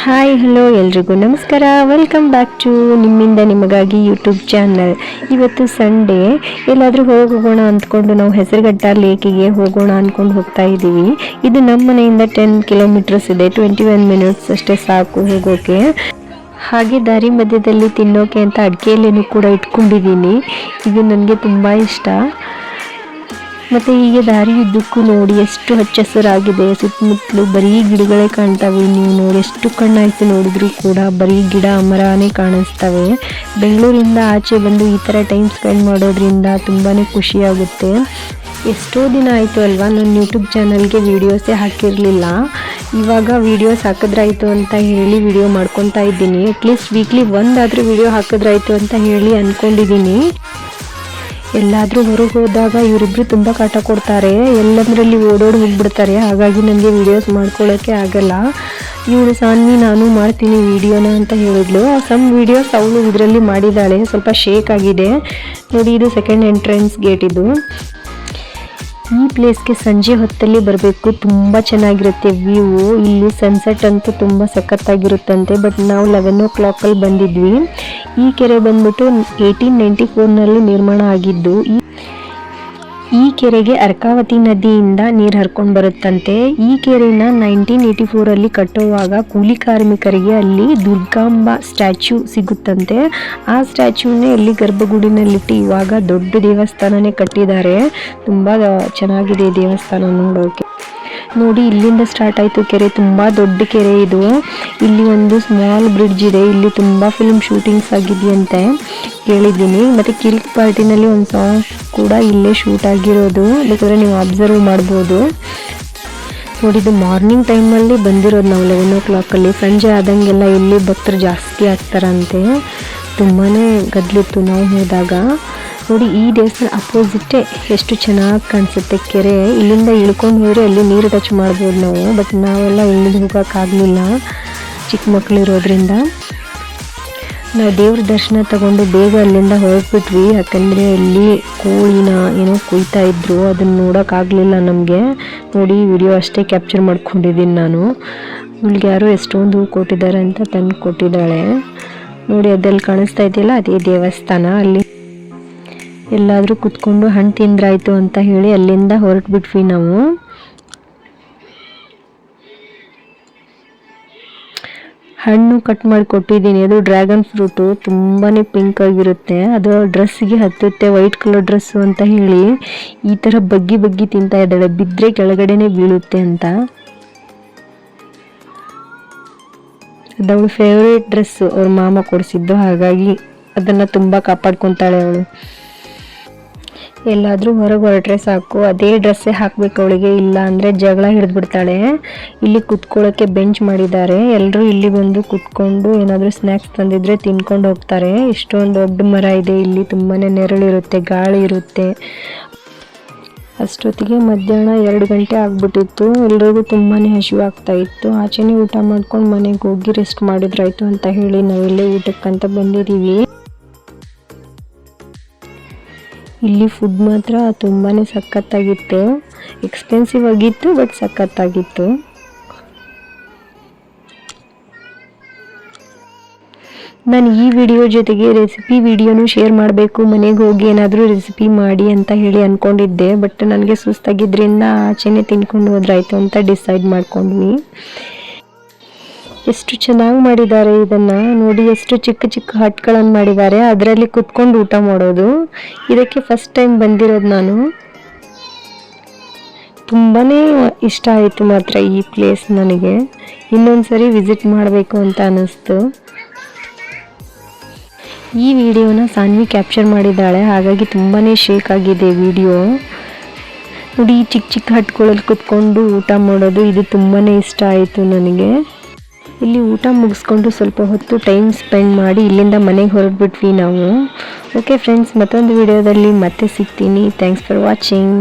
Hi hello ಎಲ್ರಿಗೂ ನಮಸ್ಕಾರ. Welcome back to ನಿಮ್ಮಿಂದ ನಿಮಗಾಗಿ ಯೂಟ್ಯೂಬ್ ಚಾನಲ್. ಇವತ್ತು ಸಂಡೇ, ಎಲ್ಲಾದರೂ ಹೋಗೋಣ ಅಂದ್ಕೊಂಡು ನಾವು ಹೆಸರುಘಟ್ಟ ಲೇಕಿಗೆ ಹೋಗೋಣ ಅಂದ್ಕೊಂಡು ಹೋಗ್ತಾ ಇದ್ದೀವಿ. ಇದು ನಮ್ಮ ಮನೆಯಿಂದ 10 ಕಿಲೋಮೀಟರ್ಸ್ ಇದೆ. 21 ಮಿನಿಟ್ಸ್ ಅಷ್ಟೇ ಸಾಕು ಹೋಗೋಕೆ. ಹಾಗೆ ದಾರಿ ಮಧ್ಯದಲ್ಲಿ ತಿನ್ನೋಕೆ ಅಂತ ಅಡಿಕೆಯಲ್ಲೇನು ಕೂಡ ಇಟ್ಕೊಂಡಿದ್ದೀನಿ. ಇದು ನನಗೆ ತುಂಬ ಇಷ್ಟ. ಮತ್ತು ಹೀಗೆ ದಾರಿ ಉದ್ದಕ್ಕೂ ನೋಡಿ ಎಷ್ಟು ಹಚ್ಚ ಹಸಿರಾಗಿದೆ. ಸುತ್ತಮುತ್ತಲು ಬರೀ ಗಿಡಗಳೇ ಕಾಣ್ತವೆ. ನೀವು ನೋಡಿ ಎಷ್ಟು ಕಣ್ಣಾಯಿಸಿ ನೋಡಿದ್ರೂ ಕೂಡ ಬರೀ ಗಿಡ ಮರನೇ ಕಾಣಿಸ್ತವೆ. ಬೆಂಗಳೂರಿಂದ ಆಚೆ ಬಂದು ಈ ಥರ ಟೈಮ್ ಸ್ಪೆಂಡ್ ಮಾಡೋದ್ರಿಂದ ತುಂಬಾ ಖುಷಿಯಾಗುತ್ತೆ. ಎಷ್ಟೋ ದಿನ ಆಯಿತು ಅಲ್ವಾ ನಾನು ಯೂಟ್ಯೂಬ್ ಚಾನಲ್ಗೆ ವೀಡಿಯೋಸೇ ಹಾಕಿರಲಿಲ್ಲ. ಇವಾಗ ವೀಡಿಯೋಸ್ ಹಾಕಿದ್ರಾಯ್ತು ಅಂತ ಹೇಳಿ ವಿಡಿಯೋ ಮಾಡ್ಕೊತಾ ಇದ್ದೀನಿ. ಅಟ್ಲೀಸ್ಟ್ ವೀಕ್ಲಿ ಒಂದಾದರೂ ವಿಡಿಯೋ ಹಾಕಿದ್ರಾಯ್ತು ಅಂತ ಹೇಳಿ ಅಂದ್ಕೊಂಡಿದ್ದೀನಿ. ಎಲ್ಲಾದರೂ ಹೊರಗೆ ಹೋದಾಗ ಇವರಿಬ್ಬರು ತುಂಬ ಕಾಟ ಕೊಡ್ತಾರೆ. ಎಲ್ಲದರಲ್ಲಿ ಓಡೋಡಿ ಹೋಗ್ಬಿಡ್ತಾರೆ. ಹಾಗಾಗಿ ನನಗೆ ವೀಡಿಯೋಸ್ ಮಾಡ್ಕೊಳ್ಳೋಕ್ಕೆ ಆಗಲ್ಲ. ಇವಳು ಸಾನ್ವಿ ನಾನು ಮಾಡ್ತೀನಿ ವೀಡಿಯೋನ ಅಂತ ಹೇಳಿದ್ಲು. ಸಮ್ ವೀಡಿಯೋಸ್ ಅವಳು ಇದರಲ್ಲಿ ಮಾಡಿದ್ದಾಳೆ. ಸ್ವಲ್ಪ ಶೇಕ್ ಆಗಿದೆ ನೋಡಿ. ಇದು ಸೆಕೆಂಡ್ ಎಂಟ್ರೆನ್ಸ್ ಗೇಟ್. ಇದು ಈ ಪ್ಲೇಸ್ಗೆ ಸಂಜೆ ಹೊತ್ತಲ್ಲಿ ಬರಬೇಕು. ತುಂಬ ಚೆನ್ನಾಗಿರುತ್ತೆ ವ್ಯೂ. ಇಲ್ಲಿ ಸನ್ಸೆಟ್ ಅಂತೂ ತುಂಬ ಸಖತ್ತಾಗಿರುತ್ತಂತೆ. ಬಟ್ ನಾವು 11 o'clock ಬಂದಿದ್ವಿ. ಈ ಕೆರೆ ಬಂದ್ಬಿಟ್ಟು 1894ನಲ್ಲಿ ನಿರ್ಮಾಣ ಆಗಿದ್ದು. ಈ ಕೆರೆಗೆ ಅರ್ಕಾವತಿ ನದಿಯಿಂದ ನೀರು ಹರ್ಕೊಂಡು ಬರುತ್ತಂತೆ. ಈ ಕೆರೆನ 1984 ಕಟ್ಟುವಾಗ ಕೂಲಿ ಕಾರ್ಮಿಕರಿಗೆ ಅಲ್ಲಿ ದುರ್ಗಾಂಬ ಸ್ಟ್ಯಾಚ್ಯೂ ಸಿಗುತ್ತಂತೆ. ಆ ಸ್ಟ್ಯಾಚ್ಯೂನೇ ಇಲ್ಲಿ ಗರ್ಭಗುಡಿನಲ್ಲಿಟ್ಟು ಇವಾಗ ದೊಡ್ಡ ದೇವಸ್ಥಾನನೇ ಕಟ್ಟಿದ್ದಾರೆ. ತುಂಬ ಚೆನ್ನಾಗಿದೆ ದೇವಸ್ಥಾನ ನೋಡೋಕೆ. ನೋಡಿ ಇಲ್ಲಿಂದ ಸ್ಟಾರ್ಟ್ ಆಯಿತು ಕೆರೆ. ತುಂಬ ದೊಡ್ಡ ಕೆರೆ ಇದು. ಇಲ್ಲಿ ಒಂದು ಸ್ಮಾಲ್ ಬ್ರಿಡ್ಜ್ ಇದೆ. ಇಲ್ಲಿ ತುಂಬ ಫಿಲ್ಮ್ ಶೂಟಿಂಗ್ಸ್ ಆಗಿದೆಯಂತೆ ಕೇಳಿದ್ದೀನಿ. ಮತ್ತು ಕಿರಿಕ್ ಪಾರ್ಟಿನಲ್ಲಿ ಒಂದು ಸಾಂಗ್ ಕೂಡ ಇಲ್ಲೇ ಶೂಟ್ ಆಗಿರೋದು. ಬೇಕಾದರೆ ನೀವು ಅಬ್ಸರ್ವ್ ಮಾಡ್ಬೋದು. ನೋಡಿದ್ದು ಮಾರ್ನಿಂಗ್ ಟೈಮಲ್ಲಿ ಬಂದಿರೋದು ನಾವು 11 o'clock. ಸಂಜೆ ಆದಂಗೆಲ್ಲ ಇಲ್ಲಿ ಭಕ್ತರು ಜಾಸ್ತಿ ಆಗ್ತಾರಂತೆ. ತುಂಬಾ ಗದ್ಲಿತ್ತು ನಾವು ಹೋದಾಗ. ನೋಡಿ ಈ ದೇವಸ್ಥಾನ ಅಪೋಸಿಟ್ಟೇ ಎಷ್ಟು ಚೆನ್ನಾಗಿ ಕಾಣಿಸುತ್ತೆ ಕೆರೆ. ಇಲ್ಲಿಂದ ಇಳ್ಕೊಂಡು ಹೋದರೆ ಅಲ್ಲಿ ನೀರು ಟಚ್ ಮಾಡ್ಬೋದು ನಾವು. ಬಟ್ ನಾವೆಲ್ಲ ಇಳಿದು ಹೋಗೋಕ್ಕಾಗಲಿಲ್ಲ ಚಿಕ್ಕ ಮಕ್ಕಳು ಇರೋದ್ರಿಂದ. ನಾವು ದೇವ್ರ ದರ್ಶನ ತಗೊಂಡು ಬೇಗ ಅಲ್ಲಿಂದ ಹೊರಟ್ಬಿಟ್ವಿ. ಯಾಕಂದರೆ ಅಲ್ಲಿ ಕೋಳಿನ ಏನೋ ಕುಯ್ತಾ ಇದ್ರು. ಅದನ್ನು ನೋಡೋಕ್ಕಾಗಲಿಲ್ಲ ನಮಗೆ. ನೋಡಿ ವಿಡಿಯೋ ಅಷ್ಟೇ ಕ್ಯಾಪ್ಚರ್ ಮಾಡ್ಕೊಂಡಿದ್ದೀನಿ ನಾನು. ಇವ್ಳಿಗೆ ಯಾರೋ ಎಷ್ಟೊಂದು ಹೂ ಕೊಟ್ಟಿದ್ದಾರೆ ಅಂತ ತಂದು ಕೊಟ್ಟಿದ್ದಾಳೆ. ನೋಡಿ ಅದಲ್ಲಿ ಕಾಣಿಸ್ತಾ ಇದೆಯಲ್ಲ ಅದೇ ದೇವಸ್ಥಾನ. ಅಲ್ಲಿ ಎಲ್ಲಾದರೂ ಕುತ್ಕೊಂಡು ಹಣ್ಣು ತಿಂದ್ರಾಯ್ತು ಅಂತ ಹೇಳಿ ಅಲ್ಲಿಂದ ಹೊರಟ್ಬಿಟ್ವಿ ನಾವು. ಹಣ್ಣು ಕಟ್ ಮಾಡಿ ಕೊಟ್ಟಿದ್ದೀನಿ. ಅದು ಡ್ರ್ಯಾಗನ್ ಫ್ರೂಟು. ತುಂಬಾ ಪಿಂಕ್ ಆಗಿರುತ್ತೆ. ಅದು ಡ್ರೆಸ್ಸಿಗೆ ಹತ್ತುತ್ತೆ. ವೈಟ್ ಕಲರ್ ಡ್ರೆಸ್ಸು ಅಂತ ಹೇಳಿ ಈ ಥರ ಬಗ್ಗಿ ಬಗ್ಗಿ ತಿಂತಾ ಇದ್ದಾಳೆ. ಬಿದ್ದರೆ ಕೆಳಗಡೆನೆ ಬೀಳುತ್ತೆ ಅಂತ. ಅದವಳು ಫೇವ್ರೇಟ್ ಡ್ರೆಸ್ಸು. ಅವ್ರ ಮಾಮ ಕೊಡಿಸಿದ್ದು. ಹಾಗಾಗಿ ಅದನ್ನು ತುಂಬ ಕಾಪಾಡ್ಕೊತಾಳೆ ಅವಳು. ಎಲ್ಲಾದರೂ ಹೊರಗೆ ಹೊರಟ್ರೆ ಸಾಕು ಅದೇ ಡ್ರೆಸ್ಸೇ ಹಾಕಬೇಕು ಅವಳಿಗೆ. ಇಲ್ಲ ಅಂದರೆ ಜಗಳ ಹಿಡಿದ್ಬಿಡ್ತಾಳೆ. ಇಲ್ಲಿ ಕುತ್ಕೊಳ್ಳೋಕ್ಕೆ ಬೆಂಚ್ ಮಾಡಿದ್ದಾರೆ. ಎಲ್ಲರೂ ಇಲ್ಲಿ ಬಂದು ಕುತ್ಕೊಂಡು ಏನಾದರೂ ಸ್ನ್ಯಾಕ್ಸ್ ತಂದಿದ್ರೆ ತಿನ್ಕೊಂಡು ಹೋಗ್ತಾರೆ. ಇಷ್ಟೊಂದು ದೊಡ್ಡ ಮರ ಇದೆ ಇಲ್ಲಿ. ತುಂಬಾ ನೆರಳಿರುತ್ತೆ, ಗಾಳಿ ಇರುತ್ತೆ. ಅಷ್ಟೊತ್ತಿಗೆ ಮಧ್ಯಾಹ್ನ 2 ಗಂಟೆ ಆಗಿಬಿಟ್ಟಿತ್ತು. ಎಲ್ರಿಗೂ ತುಂಬಾ ಹಸಿವಾಗ್ತಾ ಇತ್ತು. ಆಚೆನೇ ಊಟ ಮಾಡ್ಕೊಂಡು ಮನೆಗೆ ಹೋಗಿ ರೆಸ್ಟ್ ಮಾಡಿದ್ರಾಯ್ತು ಅಂತ ಹೇಳಿ ನಾವೆಲ್ಲೇ ಊಟಕ್ಕಂತ ಬಂದಿದ್ದೀವಿ. ಇಲ್ಲಿ ಫುಡ್ ಮಾತ್ರ ತುಂಬಾ ಸಖತ್ತಾಗಿತ್ತು. ಎಕ್ಸ್ಪೆನ್ಸಿವ್ ಆಗಿತ್ತು ಬಟ್ ಸಖತ್ತಾಗಿತ್ತು. ನಾನು ಈ ವಿಡಿಯೋ ಜೊತೆಗೆ ರೆಸಿಪಿ ವಿಡಿಯೋನು ಶೇರ್ ಮಾಡಬೇಕು. ಮನೆಗೆ ಹೋಗಿ ಏನಾದರೂ ರೆಸಿಪಿ ಮಾಡಿ ಅಂತ ಹೇಳಿ ಅಂದ್ಕೊಂಡಿದ್ದೆ. ಬಟ್ ನನಗೆ ಸುಸ್ತಾಗಿದ್ದರಿಂದ ಆಚೆನೇ ತಿನ್ಕೊಂಡು ಹೋದ್ರಾಯ್ತು ಅಂತ ಡಿಸೈಡ್ ಮಾಡ್ಕೊಂಡ್ವಿ. ಎಷ್ಟು ಚೆನ್ನಾಗಿ ಮಾಡಿದ್ದಾರೆ ಇದನ್ನು ನೋಡಿ. ಎಷ್ಟು ಚಿಕ್ಕ ಚಿಕ್ಕ ಹಟ್ಗಳನ್ನು ಮಾಡಿದ್ದಾರೆ. ಅದರಲ್ಲಿ ಕುತ್ಕೊಂಡು ಊಟ ಮಾಡೋದು. ಇದಕ್ಕೆ ಫಸ್ಟ್ ಟೈಮ್ ಬಂದಿರೋದು ನಾನು. ತುಂಬಾ ಇಷ್ಟ ಆಯಿತು ಮಾತ್ರ ಈ ಪ್ಲೇಸ್. ನನಗೆ ಇನ್ನೊಂದು ಸರಿ ವಿಸಿಟ್ ಮಾಡಬೇಕು ಅಂತ ಅನ್ನಿಸ್ತು. ಈ ವಿಡಿಯೋನ ಸಾನ್ವಿ ಕ್ಯಾಪ್ಚರ್ ಮಾಡಿದ್ದಾಳೆ. ಹಾಗಾಗಿ ತುಂಬಾ ಶೇಕ್ ಆಗಿದೆ ವಿಡಿಯೋ. ನೋಡಿ ಚಿಕ್ಕ ಚಿಕ್ಕ ಹಟ್ಗಳಲ್ಲಿ ಕುತ್ಕೊಂಡು ಊಟ ಮಾಡೋದು. ಇದು ತುಂಬಾ ಇಷ್ಟ ಆಯಿತು ನನಗೆ. ಇಲ್ಲಿ ಊಟ ಮುಗಿಸ್ಕೊಂಡು ಸ್ವಲ್ಪ ಹೊತ್ತು ಟೈಮ್ ಸ್ಪೆಂಡ್ ಮಾಡಿ ಇಲ್ಲಿಂದ ಮನೆಗೆ ಹೊರಟ್ಬಿಟ್ವಿ ನಾವು. ಓಕೆ ಫ್ರೆಂಡ್ಸ್, ಮತ್ತೊಂದು ವಿಡಿಯೋದಲ್ಲಿ ಮತ್ತೆ ಸಿಗ್ತೀನಿ. Thanks for watching.